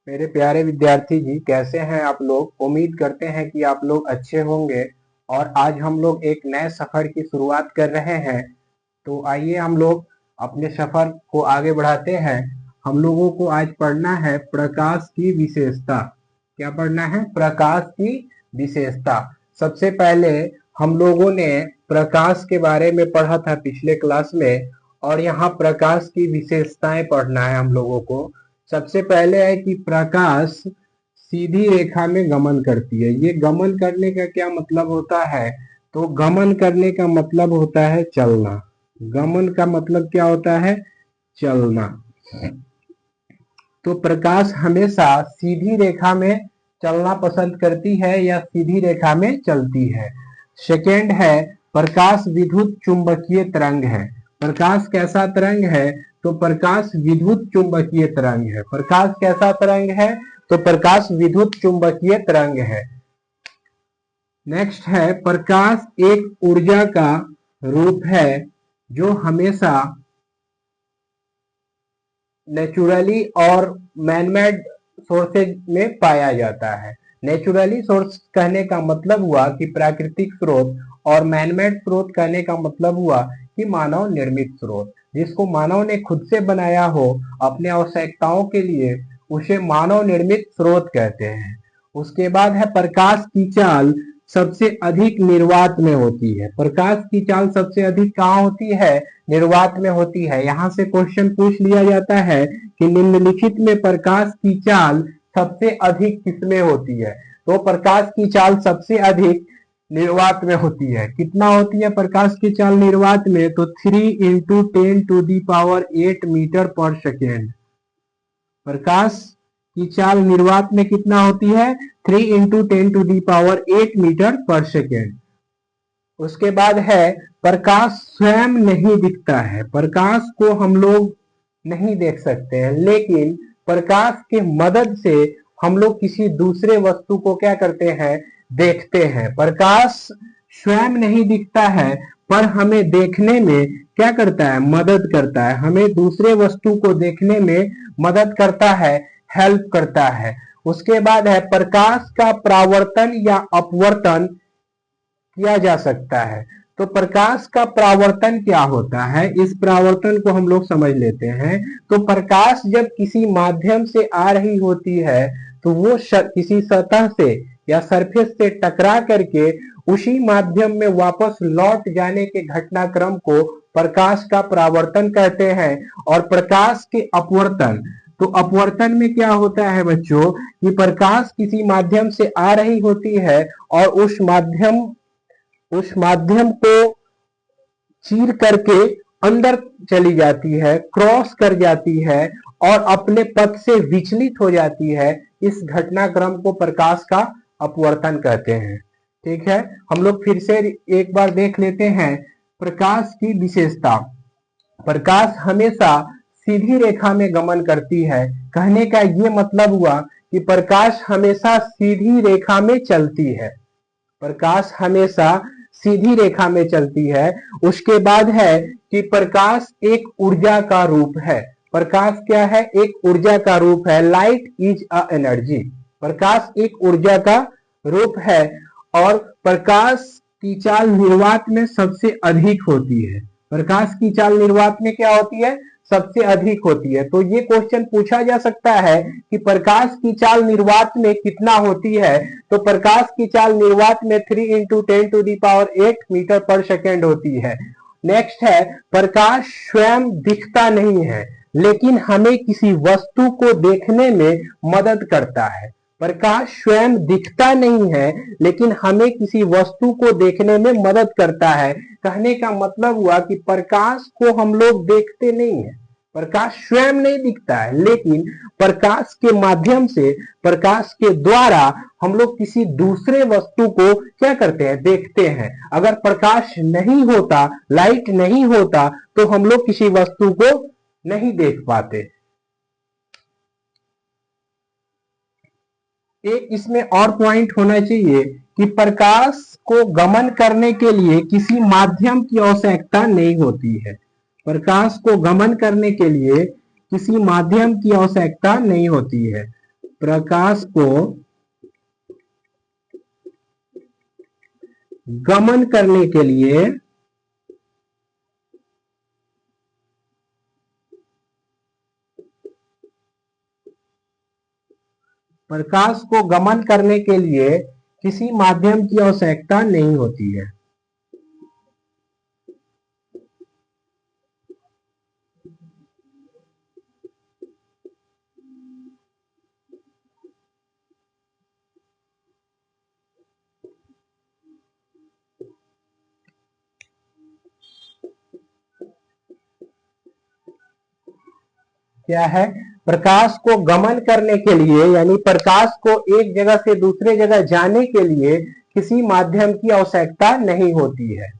मेरे प्यारे विद्यार्थी जी, कैसे हैं आप लोग। उम्मीद करते हैं कि आप लोग अच्छे होंगे। और आज हम लोग एक नए सफर की शुरुआत कर रहे हैं। तो आइए हम लोग अपने सफर को आगे बढ़ाते हैं। हम लोगों को आज पढ़ना है प्रकाश की विशेषता। क्या पढ़ना है? प्रकाश की विशेषता। सबसे पहले हम लोगों ने प्रकाश के बारे में पढ़ा था पिछले क्लास में, और यहाँ प्रकाश की विशेषताएं पढ़ना है हम लोगों को। सबसे पहले है कि प्रकाश सीधी रेखा में गमन करती है। ये गमन करने का क्या मतलब होता है? तो गमन करने का मतलब होता है चलना। गमन का मतलब क्या होता है? चलना। तो प्रकाश हमेशा सीधी रेखा में चलना पसंद करती है या सीधी रेखा में चलती है। सेकेंड है, प्रकाश विद्युत चुंबकीय तरंग है। प्रकाश कैसा तरंग है? तो प्रकाश विद्युत चुंबकीय तरंग है। प्रकाश कैसा तरंग है? तो प्रकाश विद्युत चुंबकीय तरंग है। नेक्स्ट है, प्रकाश एक ऊर्जा का रूप है जो हमेशा नेचुरली और मैनमेड सोर्सेज में पाया जाता है। नेचुरली सोर्स कहने का मतलब हुआ कि प्राकृतिक स्रोत, और मैनमेड स्रोत कहने का मतलब हुआ कि मानव निर्मित स्रोत। जिसको मानव ने खुद से बनाया हो अपने आवश्यकताओं के लिए, उसे मानव निर्मित स्रोत कहते हैं। उसके बाद है, प्रकाश की चाल सबसे अधिक निर्वात में होती है। प्रकाश की चाल सबसे अधिक कहाँ होती है? निर्वात में होती है। यहाँ से क्वेश्चन पूछ लिया जाता है कि निम्नलिखित में प्रकाश की चाल सबसे अधिक किसमें होती है? तो प्रकाश की चाल सबसे अधिक निर्वात में होती है। कितना होती है प्रकाश की चाल निर्वात में? तो 3 × 10⁸ मीटर पर सेकेंड। प्रकाश की चाल निर्वात में कितना होती है? 3 × 10⁸ मीटर पर सेकेंड। उसके बाद है, प्रकाश स्वयं नहीं दिखता है। प्रकाश को हम लोग नहीं देख सकते हैं, लेकिन प्रकाश के मदद से हम लोग किसी दूसरे वस्तु को क्या करते हैं? देखते हैं। प्रकाश स्वयं नहीं दिखता है, पर हमें देखने में क्या करता है? मदद करता है। हमें दूसरे वस्तु को देखने में मदद करता है, हेल्प करता है। उसके बाद है, प्रकाश का परावर्तन या अपवर्तन किया जा सकता है। तो प्रकाश का परावर्तन क्या होता है, इस परावर्तन को हम लोग समझ लेते हैं। तो प्रकाश जब किसी माध्यम से आ रही होती है, तो वो किसी सतह से या सरफेस से टकरा करके उसी माध्यम में वापस लौट जाने के घटनाक्रम को प्रकाश का परावर्तन कहते हैं। और प्रकाश के अपवर्तन, तो अपवर्तन में क्या होता है बच्चों, कि प्रकाश किसी माध्यम से आ रही होती है और उस माध्यम को चीर करके अंदर चली जाती है, क्रॉस कर जाती है और अपने पथ से विचलित हो जाती है। इस घटनाक्रम को प्रकाश का अपवर्तन कहते हैं। ठीक है, हम लोग फिर से एक बार देख लेते हैं प्रकाश की विशेषता। प्रकाश हमेशा सीधी रेखा में गमन करती है। कहने का ये मतलब हुआ कि प्रकाश हमेशा सीधी रेखा में चलती है। प्रकाश हमेशा सीधी रेखा में चलती है। उसके बाद है कि प्रकाश एक ऊर्जा का रूप है। प्रकाश क्या है? एक ऊर्जा का रूप है। Light is a energy. प्रकाश एक ऊर्जा का रूप है। और प्रकाश की चाल निर्वात में सबसे अधिक होती है। प्रकाश की चाल निर्वात में क्या होती है? सबसे अधिक होती है। तो ये क्वेश्चन पूछा जा सकता है कि प्रकाश की चाल निर्वात में कितना होती है? तो प्रकाश की चाल निर्वात में 3 × 10⁸ मीटर पर सेकेंड होती है। नेक्स्ट है, प्रकाश स्वयं दिखता नहीं है, लेकिन हमें किसी वस्तु को देखने में मदद करता है। प्रकाश स्वयं दिखता नहीं है, लेकिन हमें किसी वस्तु को देखने में मदद करता है। कहने का मतलब हुआ कि प्रकाश को हम लोग देखते नहीं है, प्रकाश स्वयं नहीं दिखता है, लेकिन प्रकाश के माध्यम से, प्रकाश के द्वारा हम लोग किसी दूसरे वस्तु को क्या करते हैं? देखते हैं। अगर प्रकाश नहीं होता, लाइट नहीं होता, तो हम लोग किसी वस्तु को नहीं देख पाते। एक इसमें और पॉइंट होना चाहिए कि प्रकाश को गमन करने के लिए किसी माध्यम की आवश्यकता नहीं होती है। प्रकाश को गमन करने के लिए किसी माध्यम की आवश्यकता नहीं होती है। प्रकाश को गमन करने के लिए किसी माध्यम की आवश्यकता नहीं होती है। क्या है? प्रकाश को गमन करने के लिए यानी प्रकाश को एक जगह से दूसरे जगह जाने के लिए किसी माध्यम की आवश्यकता नहीं होती है।